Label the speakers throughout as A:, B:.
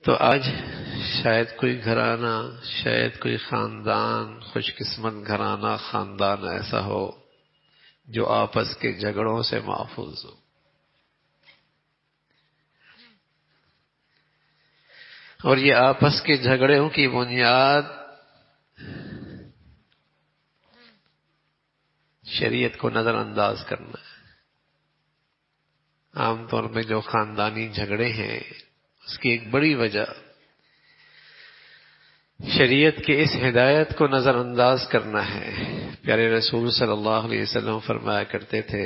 A: تو آج شاید کوئی گھرانہ، شاید کوئی خاندان، خوش قسمت گھرانہ خاندان ایسا ہو جو آپس کے جھگڑوں سے محفوظ ہو. اور یہ آپس کے جھگڑوں کی بنیاد شریعت کو نظر انداز کرنا ہے. عام طور پہ جو خاندانی جھگڑے ہیں اس کی ایک بڑی وجہ شریعت کے اس ہدایت کو نظر انداز کرنا ہے. پیارے رسول صلی اللہ علیہ وسلم فرمایا کرتے تھے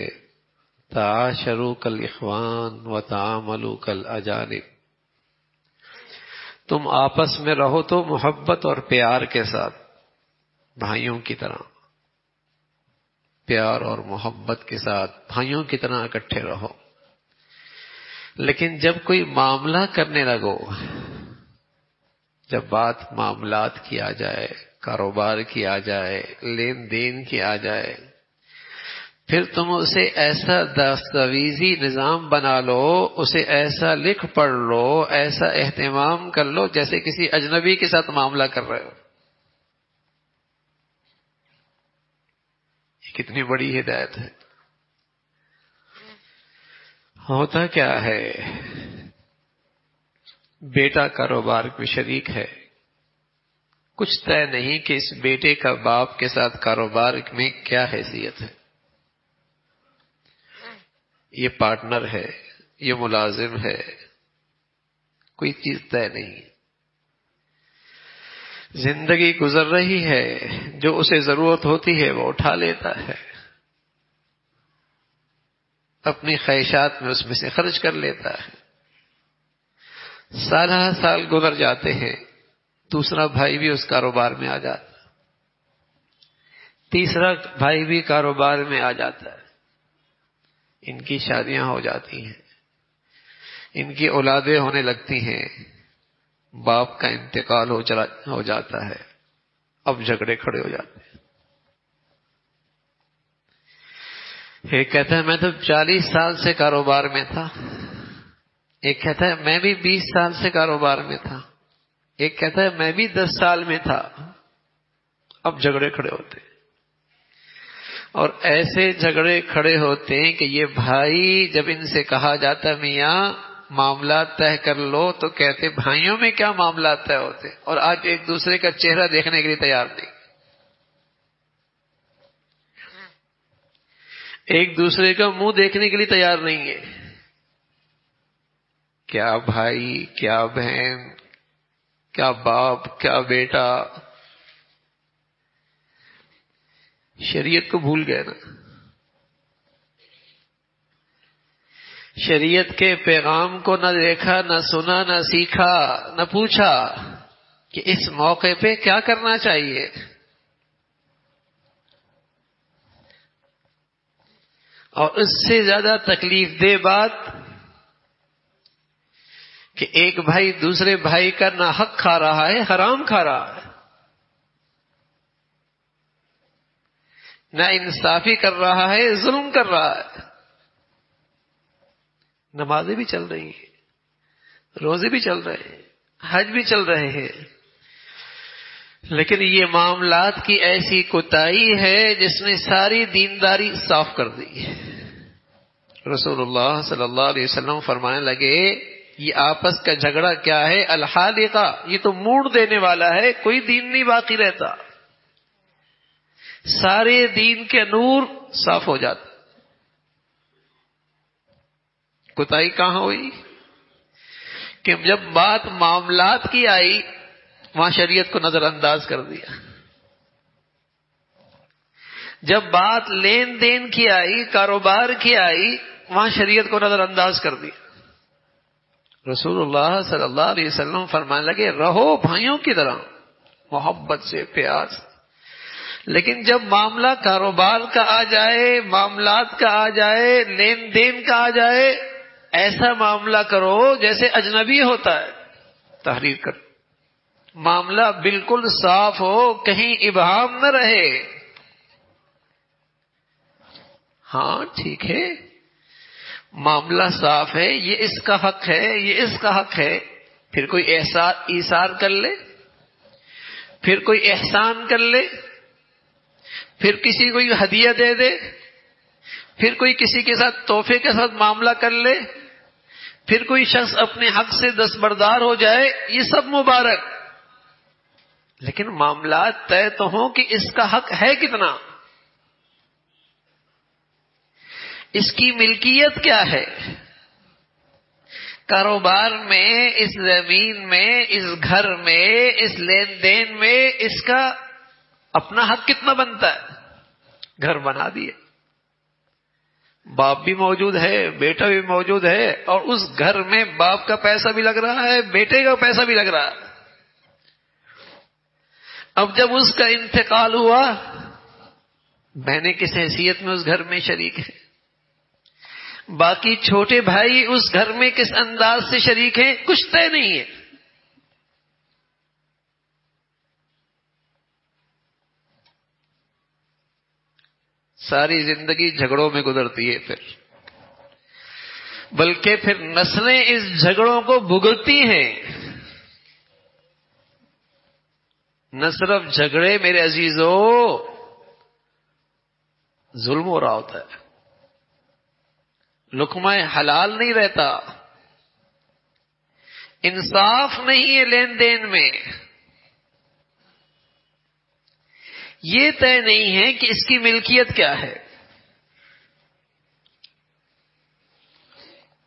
A: تعاشروا کالاخوان وتعاملوا کالاجانب. تم آپس میں رہو تو محبت اور پیار کے ساتھ، بھائیوں کی طرح، پیار اور محبت کے ساتھ بھائیوں کی طرح اکٹھے رہو. لیکن جب کوئی معاملہ کرنے لگو، جب بات معاملات کی آ جائے، کاروبار کی آ جائے، لین دین کی آ جائے، پھر تم اسے ایسا دستاویزی نظام بنا لو، اسے ایسا لکھ پڑھ لو، ایسا اہتمام کر لو جیسے کسی اجنبی کے ساتھ معاملہ کر رہے ہو. یہ کتنی بڑی ہدایت ہے. ہوتا کیا ہے، بیٹا کاروبار میں شریک ہے، کچھ طے نہیں کہ اس بیٹے کا باپ کے ساتھ کاروبار میں کیا حیثیت ہے. یہ پارٹنر ہے، یہ ملازم ہے، کوئی چیز طے نہیں. زندگی گزر رہی ہے، جو اسے ضرورت ہوتی ہے وہ اٹھا لیتا ہے، اپنی خواہشات میں اس میں سے خرچ کر لیتا ہے. سالہ سال گزر جاتے ہیں، دوسرا بھائی بھی اس کاروبار میں آ جاتا ہے، تیسرا بھائی بھی کاروبار میں آ جاتا ہے. ان کی شادیاں ہو جاتی ہیں، ان کی اولادیں ہونے لگتی ہیں، باپ کا انتقال ہو جاتا ہے. اب جھگڑے کھڑے ہو جاتے ہیں. ایک کہتا ہے میں تو 40 سال سے کاروبار میں تھا، ایک کہتا ہے میں بھی 20 سال سے کاروبار میں تھا، ایک کہتا ہے میں بھی 10 سال میں تھا. اب جھگڑے کھڑے ہوتے ہیں. اور ایسے جھگڑے کھڑے ہوتے ہیں کہ یہ بھائی جب ان سے کہا جاتا میاں معاملات طے کر لو تو کہتے بھائیوں میں کیا معاملات طے ہوتے، اور آج ایک دوسرے کا چہرہ دیکھنے کے لیے تیار نہیں، ایک دوسرے کا منہ دیکھنے کے لیے تیار نہیں ہے. کیا بھائی، کیا بہن، کیا باپ، کیا بیٹا، شریعت کو بھول گئے نا. شریعت کے پیغام کو نہ دیکھا، نہ سنا، نہ سیکھا، نہ پوچھا کہ اس موقع پہ کیا کرنا چاہیے. اور اس سے زیادہ تکلیف دہ بات کہ ایک بھائی دوسرے بھائی کا نہ حق کھا رہا ہے، حرام کھا رہا ہے، نہ انصافی کر رہا ہے، ظلم کر رہا ہے. نمازیں بھی چل رہی ہیں، روزے بھی چل رہے ہیں، حج بھی چل رہے ہیں، لیکن یہ معاملات کی ایسی کوتاہی ہے جس نے ساری دینداری صاف کر دی. رسول اللہ صلی اللہ علیہ وسلم فرمانے لگے یہ آپس کا جھگڑا کیا ہے، الحالقہ، یہ تو موڑ دینے والا ہے، کوئی دین نہیں باقی رہتا، سارے دین کے نور صاف ہو جاتا. کوتاہی کہاں ہوئی کہ جب بات معاملات کی آئی وہاں شریعت کو نظر انداز کر دیا، جب بات لین دین کی آئی، کاروبار کی آئی، وہاں شریعت کو نظر انداز کر دیا. رسول اللہ صلی اللہ علیہ وسلم فرمانے لگے رہو بھائیوں کی طرح، محبت سے، پیار سے. لیکن جب معاملہ کاروبار کا آ جائے، معاملات کا آ جائے، لین دین کا آ جائے، ایسا معاملہ کرو جیسے اجنبی ہوتا ہے. تحریر کر، معاملہ بالکل صاف ہو، کہیں ابہام نہ رہے. ہاں ٹھیک ہے، معاملہ صاف ہے، یہ اس کا حق ہے، یہ اس کا حق ہے، پھر کوئی ایثار کر لے، پھر کوئی احسان کر لے، پھر کسی کو ہدیہ دے دے، پھر کوئی کسی کے ساتھ تحفے کے ساتھ معاملہ کر لے، پھر کوئی شخص اپنے حق سے دستبردار ہو جائے، یہ سب مبارک، لیکن معاملات طے تو ہوں کہ اس کا حق ہے کتنا، اس کی ملکیت کیا ہے، کاروبار میں، اس زمین میں، اس گھر میں، اس لین دین میں اس کا اپنا حق کتنا بنتا ہے۔ گھر بنا دیے، باپ بھی موجود ہے، بیٹا بھی موجود ہے، اور اس گھر میں باپ کا پیسہ بھی لگ رہا ہے، بیٹے کا پیسہ بھی لگ رہا ہے۔ اب جب اس کا انتقال ہوا، بہنیں کس حیثیت میں اس گھر میں شریک ہیں، باقی چھوٹے بھائی اس گھر میں کس انداز سے شریک ہیں، کچھ طے نہیں ہے۔ ساری زندگی جھگڑوں میں گزرتی ہے، پھر بلکہ پھر نسلیں اس جھگڑوں کو بھگتتی ہیں۔ نہ صرف جھگڑے میرے عزیزو، ظلم ہو رہا ہوتا ہے، لقمہ حلال نہیں رہتا، انصاف نہیں ہے لین دین میں، یہ طے نہیں ہے کہ اس کی ملکیت کیا ہے۔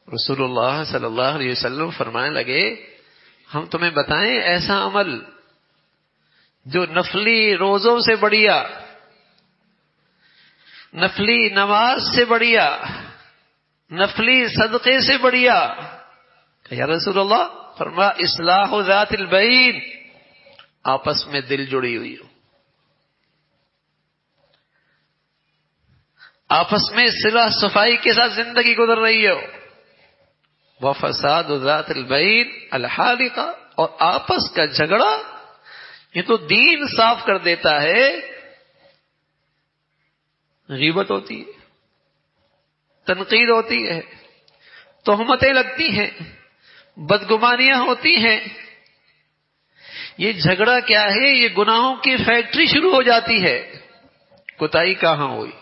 A: رسول اللہ صلی اللہ علیہ وسلم فرمانے لگے، ہم تمہیں بتائیں ایسا عمل جو نفلی روزوں سے بڑھیا، نفلی نماز سے بڑھیا، نفلی صدقے سے بڑھیا۔ یا رسول اللہ، فرمایا اصلاح ذات البین، آپس میں دل جڑی ہوئی ہو، آپس میں صلح صفائی کے ساتھ زندگی گزر رہی ہو، وفساد ذات البین الحالقہ، اور آپس کا جھگڑا یہ تو دین صاف کر دیتا ہے۔ غیبت ہوتی ہے، تنقید ہوتی ہے، تہمتیں لگتی ہیں، بدگمانیاں ہوتی ہیں، یہ جھگڑا کیا ہے، یہ گناہوں کی فیکٹری شروع ہو جاتی ہے۔ کوتاہی کہاں ہوئی؟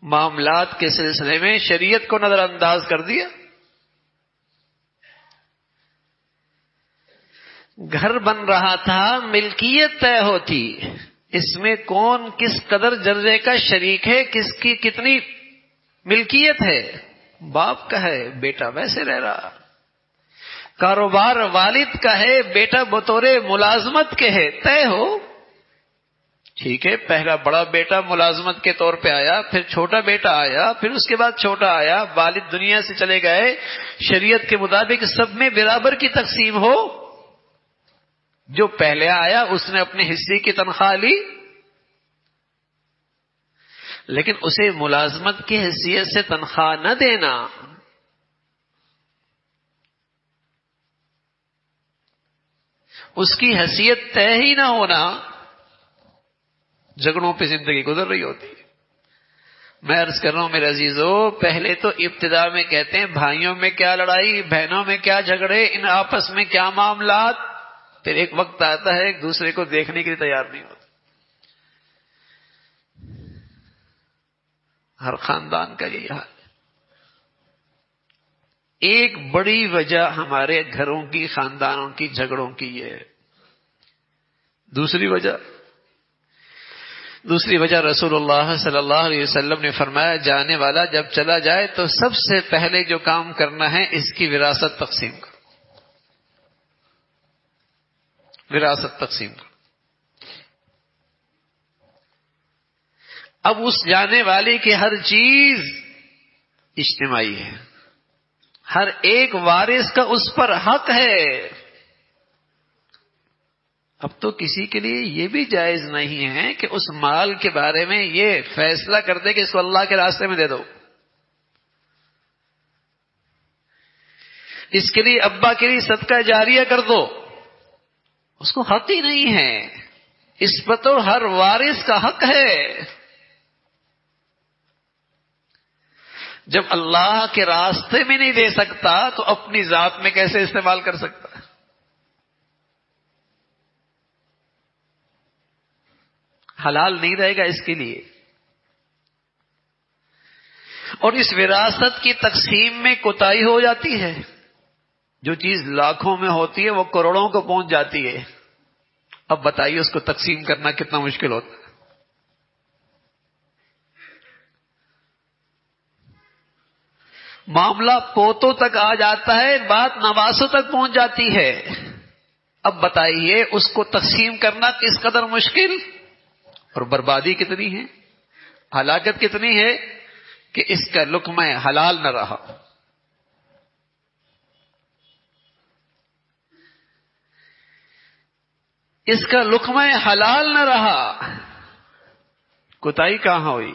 A: معاملات کے سلسلے میں شریعت کو نظر انداز کر دیا۔ گھر بن رہا تھا، ملکیت طے ہوتی، اس میں کون کس قدر درجے کا شریک ہے، کس کی کتنی ملکیت ہے، باپ کا ہے، بیٹا ویسے رہ رہا، کاروبار والد کا ہے، بیٹا بطور ملازمت کے ہے، طے ہو۔ ٹھیک ہے، پہلا بڑا بیٹا ملازمت کے طور پہ آیا، پھر چھوٹا بیٹا آیا، پھر اس کے بعد چھوٹا آیا، والد دنیا سے چلے گئے، شریعت کے مطابق سب میں برابر کی تقسیم ہو۔ جو پہلے آیا اس نے اپنے حصے کی تنخواہ لی، لیکن اسے ملازمت کی حیثیت سے تنخواہ نہ دینا، اس کی حیثیت طے ہی نہ ہونا، جھگڑوں پہ زندگی گزر رہی ہوتی ہے۔ میں عرض کر رہا ہوں میرے عزیزو، پہلے تو ابتدا میں کہتے ہیں بھائیوں میں کیا لڑائی، بہنوں میں کیا جھگڑے، ان آپس میں کیا معاملات، پھر ایک وقت آتا ہے ایک دوسرے کو دیکھنے کے لیے تیار نہیں ہوتے۔ ہر خاندان کا یہی حال ہے۔ ایک بڑی وجہ ہمارے گھروں کی، خاندانوں کی جھگڑوں کی یہ ہے۔ دوسری وجہ رسول اللہ صلی اللہ علیہ وسلم نے فرمایا، جانے والا جب چلا جائے تو سب سے پہلے جو کام کرنا ہے اس کی وراثت تقسیم کرو، وراثت تقسیم کرو۔ اب اس جانے والے کی ہر چیز اجتماعی ہے، ہر ایک وارث کا اس پر حق ہے۔ اب تو کسی کے لیے یہ بھی جائز نہیں ہے کہ اس مال کے بارے میں یہ فیصلہ کر دے کہ اس کو اللہ کے راستے میں دے دو۔ اس کے لیے ابا کے لیے صدقہ جاریہ کر دو، اس کو حق ہی نہیں ہے۔ اس پر تو ہر وارث کا حق ہے۔ جب اللہ کے راستے میں نہیں دے سکتا تو اپنی ذات میں کیسے استعمال کر سکتا ہے؟ حلال نہیں رہے گا اس کے لیے. اور اس وراثت کی تقسیم میں کوتاہی ہو جاتی ہے. جو چیز لاکھوں میں ہوتی ہے وہ کروڑوں کو پہنچ جاتی ہے. اب بتائیے اس کو تقسیم کرنا کتنا مشکل ہوتا ہے. معاملہ پوتوں تک آ جاتا ہے, بات نواسوں تک پہنچ جاتی ہے. اب بتائیے اس کو تقسیم کرنا کس قدر مشکل اور بربادی کتنی ہے, ہلاکت کتنی ہے کہ اس کا لقمہ حلال نہ رہا. اس کا لقمہ حلال نہ رہا. کوتاہی کہاں ہوئی؟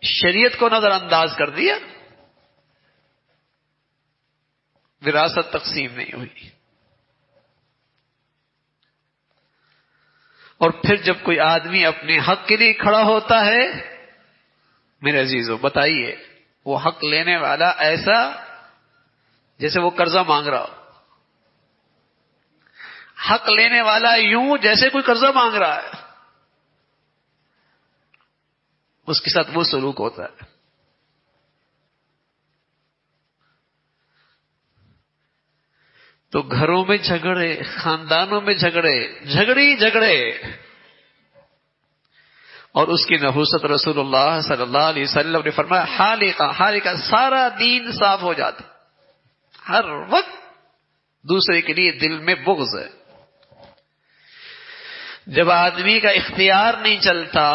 A: شریعت کو نظر انداز کر دیا, وراثت تقسیم نہیں ہوئی. اور پھر جب کوئی آدمی اپنے حق کے لیے کھڑا ہوتا ہے, میرے عزیزو بتائیے وہ حق لینے والا ایسا جیسے وہ قرضہ مانگ رہا ہو. حق لینے والا یوں جیسے کوئی قرضہ مانگ رہا ہے, اس کے ساتھ وہ سلوک ہوتا ہے. تو گھروں میں جھگڑے, خاندانوں میں جھگڑے اور اس کی نحوست رسول اللہ صلی اللہ علیہ وسلم نے فرمایا حالقہ سارا دین صاف ہو جاتا. ہر وقت دوسرے کے لیے دل میں بغض ہے. جب آدمی کا اختیار نہیں چلتا,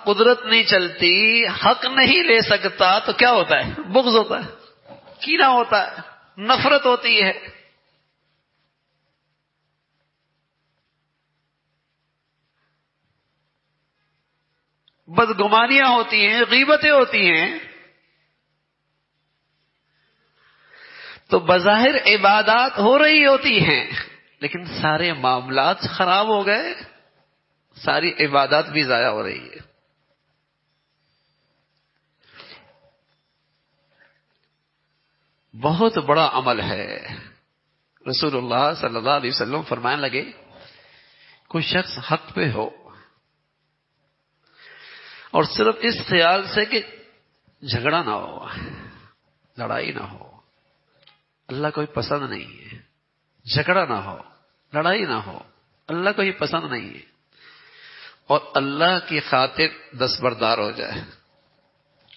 A: قدرت نہیں چلتی, حق نہیں لے سکتا تو کیا ہوتا ہے؟ بغض ہوتا ہے, کینہ ہوتا ہے, نفرت ہوتی ہے. بدگمانیاں ہوتی ہیں, غیبتیں ہوتی ہیں. تو بظاہر عبادات ہو رہی ہوتی ہیں لیکن سارے معاملات خراب ہو گئے, ساری عبادات بھی ضائع ہو رہی ہے. بہت بڑا عمل ہے. رسول اللہ صلی اللہ علیہ وسلم فرمانے لگے کوئی شخص حق پہ ہو اور صرف اس خیال سے کہ جھگڑا نہ ہو, لڑائی نہ ہو, اللہ کوئی پسند نہیں ہے. جھگڑا نہ ہو, لڑائی نہ ہو, اللہ کو یہ پسند نہیں ہے, اور اللہ کی خاطر دستبردار ہو جائے.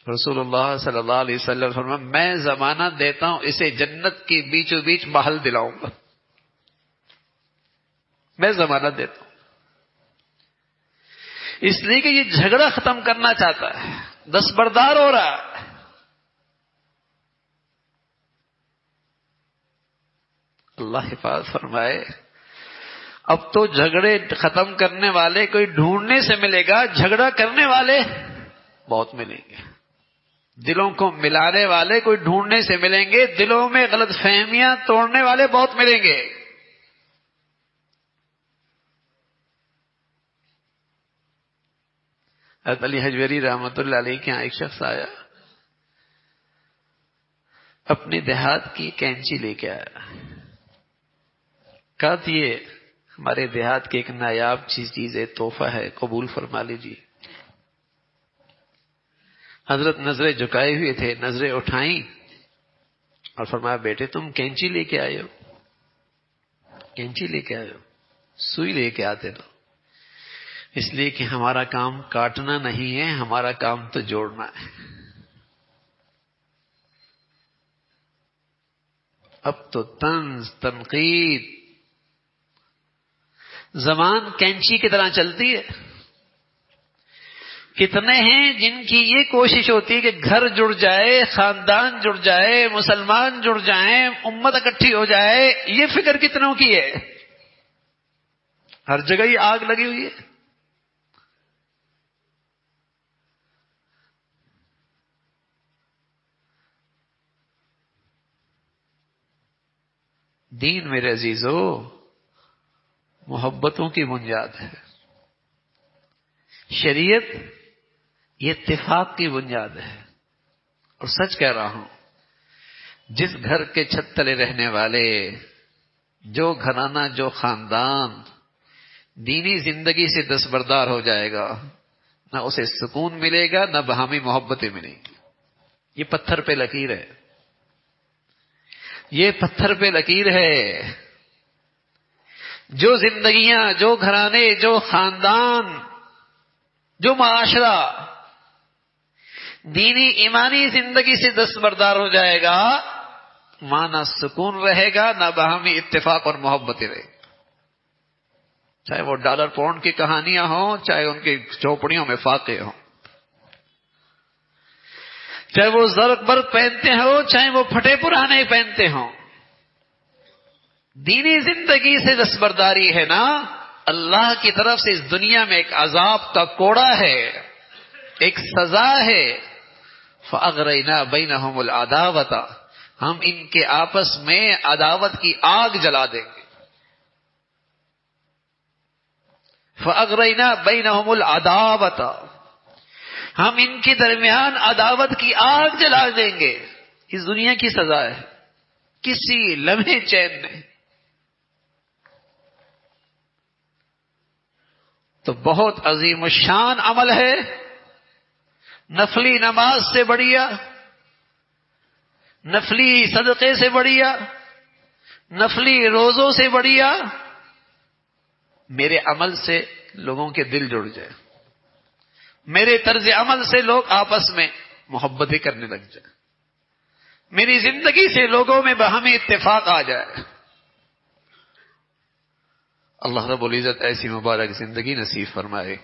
A: رسول اللہ صلی اللہ علیہ وسلم فرمایا میں ضمانت دیتا ہوں اسے جنت کے بیچوں بیچ محل دلاؤں گا. میں ضمانت دیتا ہوں, اس لیے کہ یہ جھگڑا ختم کرنا چاہتا ہے, دستبردار ہو رہا ہے. اللہ حفاظت فرمائے. اب تو جھگڑے ختم کرنے والے کوئی ڈھونڈنے سے ملے گا, جھگڑا کرنے والے بہت ملیں گے. دلوں کو ملانے والے کوئی ڈھونڈنے سے ملیں گے, دلوں میں غلط فہمیاں توڑنے والے بہت ملیں گے. حضرت علی حجویری رحمۃ اللہ علیہ کے یہاں ایک شخص آیا, اپنے دیہات کی کینچی لے کے آیا. کہا یہ ہمارے دیہات کی ایک نایاب چیز ہے, تحفہ ہے, قبول فرما لیجیے. حضرت نظریں جھکائے ہوئے تھے, نظریں اٹھائیں اور فرمایا بیٹے تم کینچی لے کے آئے ہو, کینچی لے کے آئے ہو, سوئی لے کے آتے تو. اس لیے کہ ہمارا کام کاٹنا نہیں ہے, ہمارا کام تو جوڑنا ہے. اب تو طنز تنقید زبان کینچی کی طرح چلتی ہے. کتنے ہیں جن کی یہ کوشش ہوتی ہے کہ گھر جڑ جائے, خاندان جڑ جائے, مسلمان جڑ جائیں, امت اکٹھی ہو جائے. یہ فکر کتنوں کی ہے؟ ہر جگہ ہی آگ لگی ہوئی ہے. دین میرے عزیزو محبتوں کی بنیاد ہے. شریعت یہ اتفاق کی بنیاد ہے. اور سچ کہہ رہا ہوں، جس گھر کے چھت تلے رہنے والے، جو گھرانہ، جو خاندان دینی زندگی سے دستبردار ہو جائے گا، نہ اسے سکون ملے گا، نہ باہمی محبتیں ملیں گی۔ یہ پتھر پہ لکیر ہے، یہ پتھر پہ لکیر ہے۔ جو زندگیاں، جو گھرانے، جو خاندان، جو معاشرہ دینی ایمانی زندگی سے دستبردار ہو جائے گا، وہاں نہ سکون رہے گا، نہ باہمی اتفاق اور محبتیں رہے گی۔ چاہے وہ ڈالر پاؤنڈ کی کہانیاں ہوں، چاہے ان کی چوپڑیوں میں فاقے ہوں، چاہے وہ زرق برق پہنتے ہوں، چاہے وہ پھٹے پرانے پہنتے ہوں، دینی زندگی سے دستبرداری ہے نا، اللہ کی طرف سے اس دنیا میں ایک عذاب کا کوڑا ہے، ایک سزا ہے۔ فَأَغْرَيْنَا بَيْنَهُمُ الْعَدَاوَةَ، ہم ان کے آپس میں عداوت کی آگ جلا دیں گے۔ فَأَغْرَيْنَا بَيْنَهُمُ الْعَدَاوَةَ، ہم ان کے درمیان عداوت کی آگ جلا دیں گے۔ اس دنیا کی سزا ہے، کسی لمحے چین نہیں۔ تو بہت عظیم الشان عمل ہے، نفلی نماز سے بڑھیا، نفلی صدقے سے بڑھیا، نفلی روزوں سے بڑھیا میرے عمل سے لوگوں کے دل جڑ جائے، میرے طرز عمل سے لوگ آپس میں محبتیں کرنے لگ جائیں، میری زندگی سے لوگوں میں باہمی اتفاق آ جائے۔ اللہ رب العزت ایسی مبارک زندگی نصیب فرمائے۔